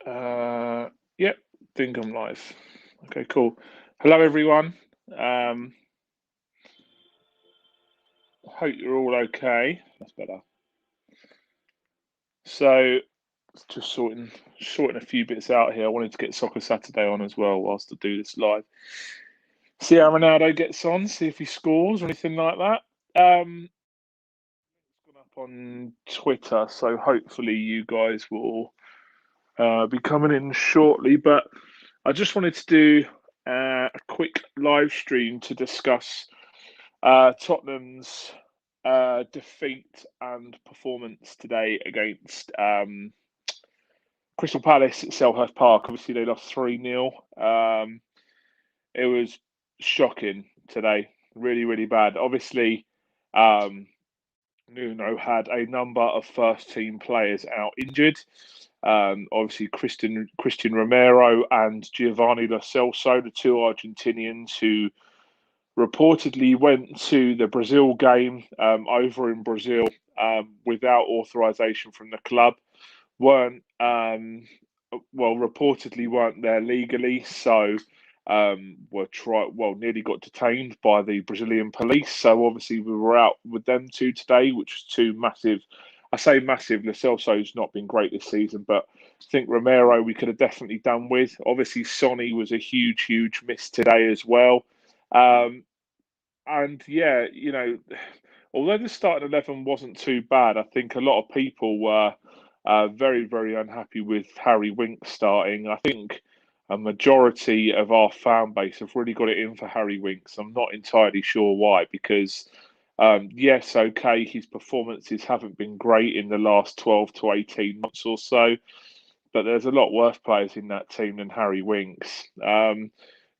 Yep, think I'm live. Okay, cool. Hello, everyone. Hope you're all okay. That's better. So, just sorting a few bits out here. I wanted to get Soccer Saturday on as well whilst I do this live. See how Ronaldo gets on. See if he scores or anything like that. It's gone up on Twitter, so hopefully you guys will be coming in shortly. But I just wanted to do a quick live stream to discuss Tottenham's defeat and performance today against Crystal Palace at Selhurst Park. Obviously, they lost 3-0. It was shocking today. Really, really bad. Obviously, Nuno had a number of first team players out injured. Obviously, Christian Romero and Giovanni Lo Celso, the two Argentinians who reportedly went to the Brazil game over in Brazil without authorization from the club, weren't reportedly weren't there legally, so nearly got detained by the Brazilian police. So obviously we were out with them two today, which was two massive. I say massive. Lo Celso's not been great this season, but I think Romero we could have definitely done with. Obviously, Sonny was a huge, huge miss today as well. And yeah, although the starting 11 wasn't too bad, I think a lot of people were very, very unhappy with Harry Winks starting. I think a majority of our fan base have really got it in for Harry Winks. I'm not entirely sure why, because yes, okay, his performances haven't been great in the last 12 to 18 months or so, but there's a lot worse players in that team than Harry Winks.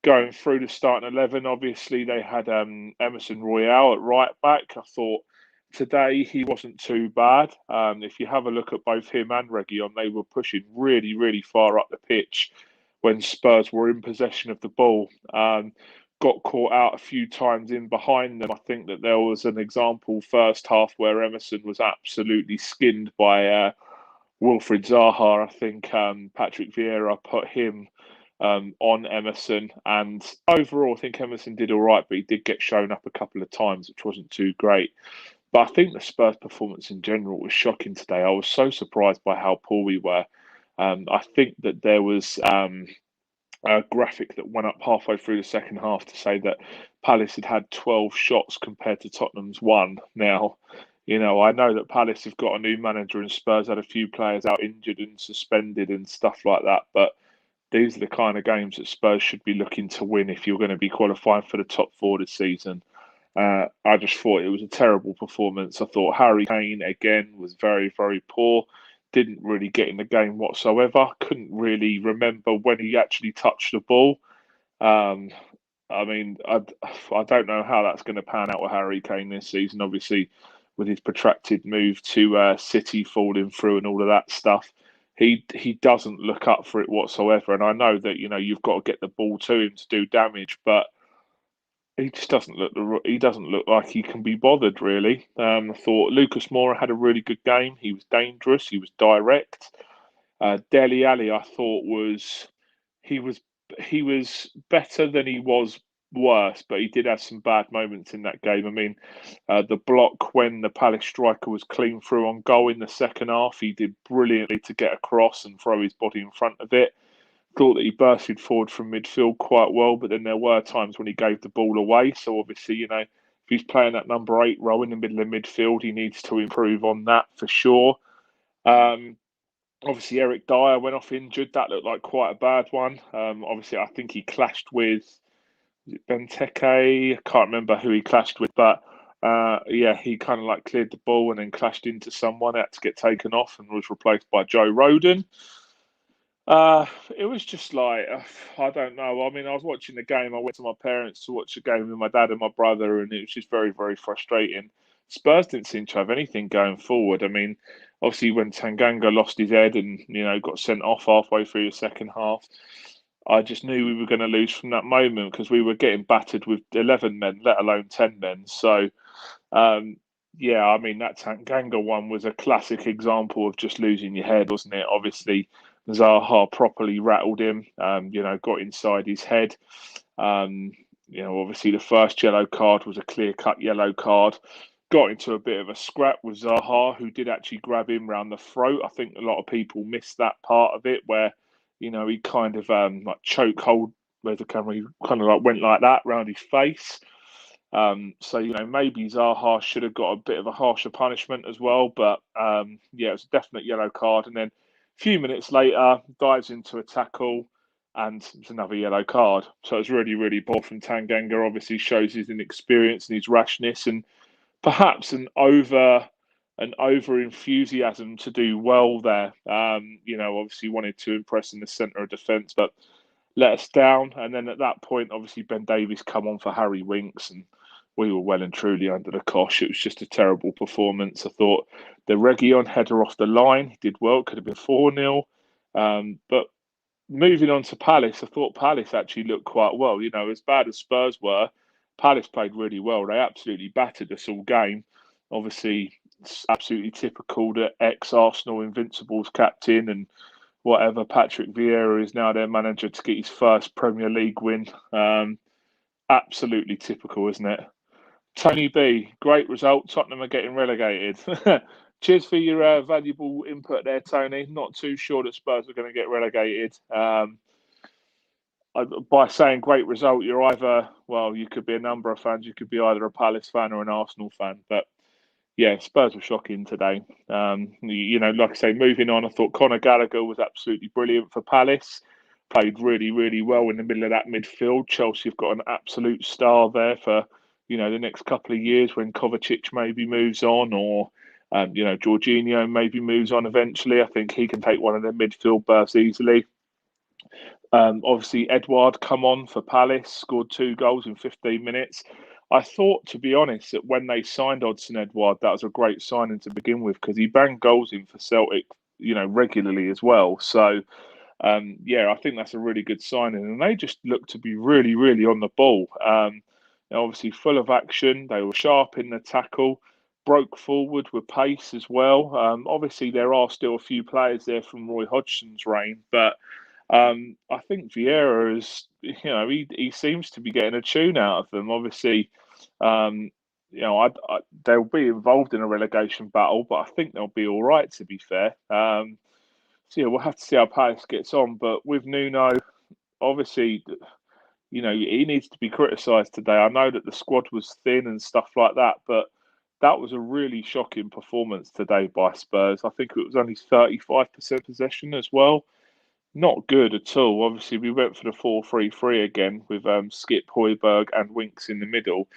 Going through the starting 11, obviously they had Emerson Royale at right back. I thought today he wasn't too bad. If you have a look at both him and Reguilon, they were pushing really, really far up the pitch when Spurs were in possession of the ball. Got caught out a few times in behind them. I think that there was an example first half where Emerson was absolutely skinned by Wilfried Zaha. I think Patrick Vieira put him on Emerson, and overall, I think Emerson did all right, but he did get shown up a couple of times, which wasn't too great. But I think the Spurs' performance in general was shocking today. I was so surprised by how poor we were. I think that there was a graphic that went up halfway through the second half to say that Palace had 12 shots compared to Tottenham's one. Now, I know that Palace have got a new manager and Spurs had a few players out injured and suspended and stuff like that, but these are the kind of games that Spurs should be looking to win if you're going to be qualifying for the top four this season. I just thought it was a terrible performance. I thought Harry Kane, again, was very, very poor. Didn't really get in the game whatsoever. Couldn't really remember when he actually touched the ball. I don't know how that's going to pan out with Harry Kane this season, obviously, with his protracted move to City falling through and all of that stuff. He doesn't look up for it whatsoever, and I know that you've got to get the ball to him to do damage, but he just doesn't look. He doesn't look like he can be bothered really. I thought Lucas Moura had a really good game. He was dangerous. He was direct. Dele Alli, I thought he was he was better than he was worse, but he did have some bad moments in that game. I mean, the block when the Palace striker was clean through on goal in the second half, he did brilliantly to get across and throw his body in front of it. Thought that he bursted forward from midfield quite well, but then there were times when he gave the ball away. So obviously, if he's playing that number 8 role in the middle of midfield, he needs to improve on that for sure. Obviously, Eric Dyer went off injured. That looked like quite a bad one. Obviously, I think he clashed with Benteke. I can't remember who he clashed with, but he kind of like cleared the ball and then clashed into someone, had to get taken off and was replaced by Joe Rodon. It was just like, I don't know. I mean, I was watching the game. I went to my parents to watch the game with my dad and my brother, and it was just very, very frustrating. Spurs didn't seem to have anything going forward. I mean, obviously, when Tanganga lost his head and, got sent off halfway through the second half, I just knew we were going to lose from that moment because we were getting battered with 11 men, let alone 10 men. So, I mean, that Tanganga one was a classic example of just losing your head, wasn't it? Obviously, Zaha properly rattled him, got inside his head. Um, Obviously the first yellow card was a clear-cut yellow card. Got into a bit of a scrap with Zaha, who did actually grab him round the throat. I think a lot of people missed that part of it where, he kind of like chokehold, where's the camera? He kind of like went like that round his face. So maybe Zaha should have got a bit of a harsher punishment as well. But yeah, it was a definite yellow card. And then a few minutes later, dives into a tackle, and it's another yellow card. So it's really, really poor from Tanganga. Obviously, shows his inexperience and his rashness, and perhaps an over enthusiasm to do well there. Obviously wanted to impress in the centre of defence, but let us down. And then at that point, obviously Ben Davies come on for Harry Winks, and we were well and truly under the cosh. It was just a terrible performance. I thought the Reguilon header off the line, he did well. It could have been 4-0. But moving on to Palace, I thought Palace actually looked quite well. As bad as Spurs were, Palace played really well. They absolutely battered us all game. Obviously, it's absolutely typical that ex-Arsenal Invincibles captain and whatever, Patrick Vieira is now their manager to get his first Premier League win. Absolutely typical, isn't it? Tony B, great result. Tottenham are getting relegated. Cheers for your valuable input there, Tony. Not too sure that Spurs are going to get relegated. By saying great result, you're either, well, you could be a number of fans. You could be either a Palace fan or an Arsenal fan. But yeah, Spurs were shocking today. Like I say, moving on, I thought Conor Gallagher was absolutely brilliant for Palace. Played really, really well in the middle of that midfield. Chelsea have got an absolute star there for, the next couple of years when Kovacic maybe moves on, or, Jorginho maybe moves on eventually. I think he can take one of their midfield berths easily. Obviously, Edouard come on for Palace, scored 2 goals in 15 minutes. I thought, to be honest, that when they signed Odsonne Edouard, that was a great signing to begin with, because he banged goals in for Celtic, regularly as well. So, I think that's a really good signing. And they just look to be really, really on the ball. Obviously, full of action. They were sharp in the tackle, broke forward with pace as well. Obviously, there are still a few players there from Roy Hodgson's reign, but I think Vieira is, he seems to be getting a tune out of them. Obviously, they'll be involved in a relegation battle, but I think they'll be all right, to be fair. So yeah, we'll have to see how Palace gets on. But with Nuno, obviously, he needs to be criticised today. I know that the squad was thin and stuff like that, but that was a really shocking performance today by Spurs. I think it was only 35% possession as well. Not good at all. Obviously, we went for the 4-3-3 again with Skip, Højbjerg and Winks in the middle.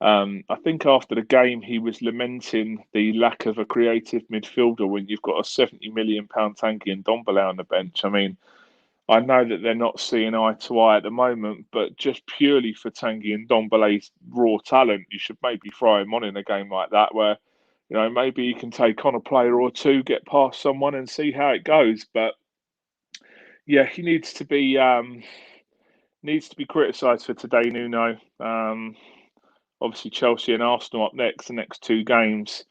I think after the game, he was lamenting the lack of a creative midfielder when you've got a £70 million Tanguy and Ndombele on the bench. I mean, I know that they're not seeing eye to eye at the moment, but just purely for Tanguy and Ndombele's raw talent, you should maybe throw him on in a game like that where, maybe you can take on a player or two, get past someone and see how it goes. But yeah, he needs to be criticised for today, Nuno. Obviously, Chelsea and Arsenal up next, the next 2 games.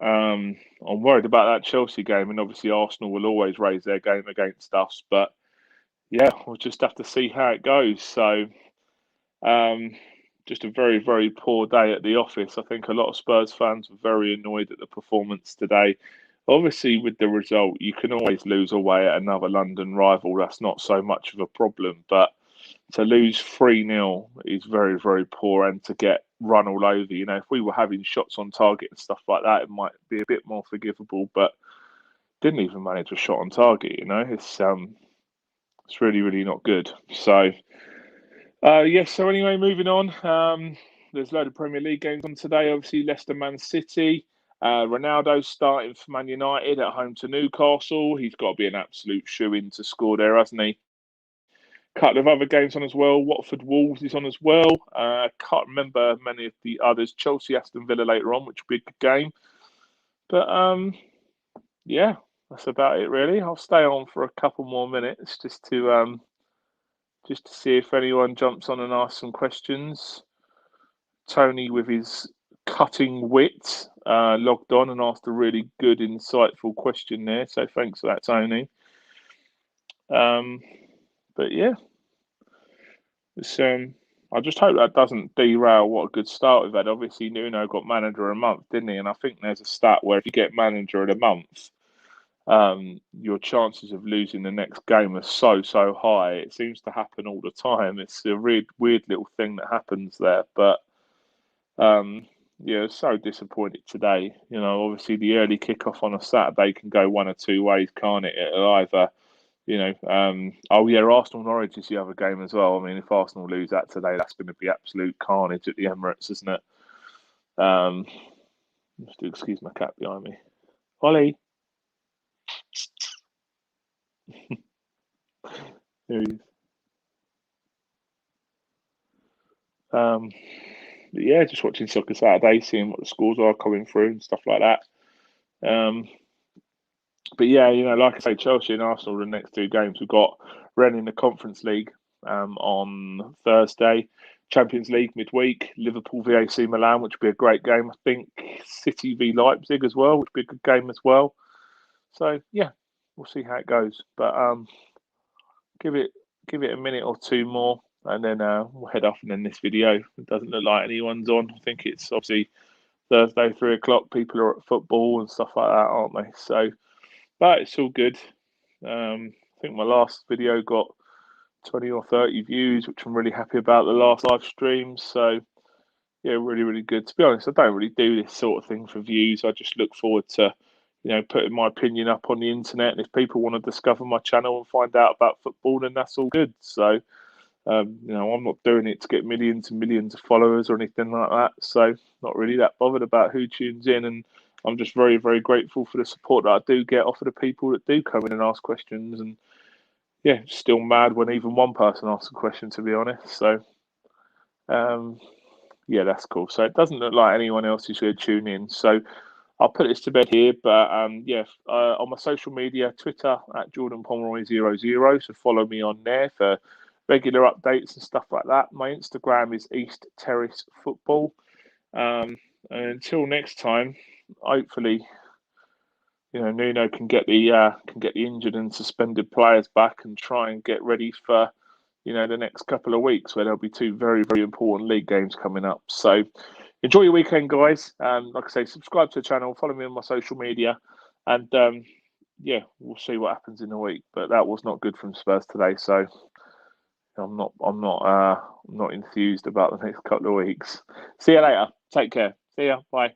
I'm worried about that Chelsea game, and obviously Arsenal will always raise their game against us. But yeah, we'll just have to see how it goes. So, just a very, very poor day at the office. I think a lot of Spurs fans were very annoyed at the performance today. Obviously, with the result, you can always lose away at another London rival. That's not so much of a problem. But to lose 3-0 is very, very poor, and to get run all over. If we were having shots on target and stuff like that, it might be a bit more forgivable. But didn't even manage a shot on target. It's really, really not good. So, yes. So anyway, moving on. There's a load of Premier League games on today. Obviously, Leicester, Man City. Ronaldo's starting for Man United at home to Newcastle. He's got to be an absolute shoe-in to score there, hasn't he? Couple of other games on as well. Watford Wolves is on as well. Can't remember many of the others. Chelsea Aston Villa later on, which will be a good game. But yeah, that's about it really. I'll stay on for a couple more minutes just to see if anyone jumps on and asks some questions. Tony, with his cutting wit, logged on and asked a really good, insightful question there. So thanks for that, Tony. But yeah, it's I just hope that doesn't derail what a good start we've had. Obviously, Nuno got manager of the month, didn't he? And I think there's a stat where if you get manager of the month, your chances of losing the next game are so high. It seems to happen all the time. It's a weird little thing that happens there. But yeah, so disappointed today. You know, obviously the early kickoff on a Saturday can go one or two ways, can't it? It'll either, oh yeah, Arsenal Norwich is the other game as well. I mean, if Arsenal lose that today, that's going to be absolute carnage at the Emirates, isn't it? Just excuse my cat behind me. Ollie. There he is. Yeah, just watching Soccer Saturday, seeing what the scores are coming through and stuff like that. But yeah, like I say, Chelsea and Arsenal are the next two games. We've got Rennes in the Conference League on Thursday, Champions League midweek, Liverpool v AC Milan, which would be a great game. I think City v Leipzig as well, which would be a good game as well. So yeah, we'll see how it goes. But give it a minute or two more, and then we'll head off and end this video. It doesn't look like anyone's on. I think it's obviously Thursday, 3 o'clock. People are at football and stuff like that, aren't they? So, but it's all good. I think my last video got 20 or 30 views, which I'm really happy about. The last live stream, so yeah, really good. To be honest, I don't really do this sort of thing for views. I just look forward to, putting my opinion up on the internet. And if people want to discover my channel and find out about football, then that's all good. So, I'm not doing it to get millions and millions of followers or anything like that. So, not really that bothered about who tunes in. And I'm just very grateful for the support that I do get off of the people that do come in and ask questions. And yeah, still mad when even one person asks a question, to be honest. So, yeah, that's cool. So it doesn't look like anyone else is going to tune in. So I'll put this to bed here. But yeah, on my social media, Twitter at Jordan Pomeroy00. So follow me on there for regular updates and stuff like that. My Instagram is East Terrace Football. And until next time, hopefully, Nuno can get the injured and suspended players back and try and get ready for the next couple of weeks where there'll be two very important league games coming up. So enjoy your weekend, guys. Like I say, subscribe to the channel, follow me on my social media, and yeah, we'll see what happens in the week. But that was not good from Spurs today, so I'm not enthused about the next couple of weeks. See you later. Take care. See ya. Bye.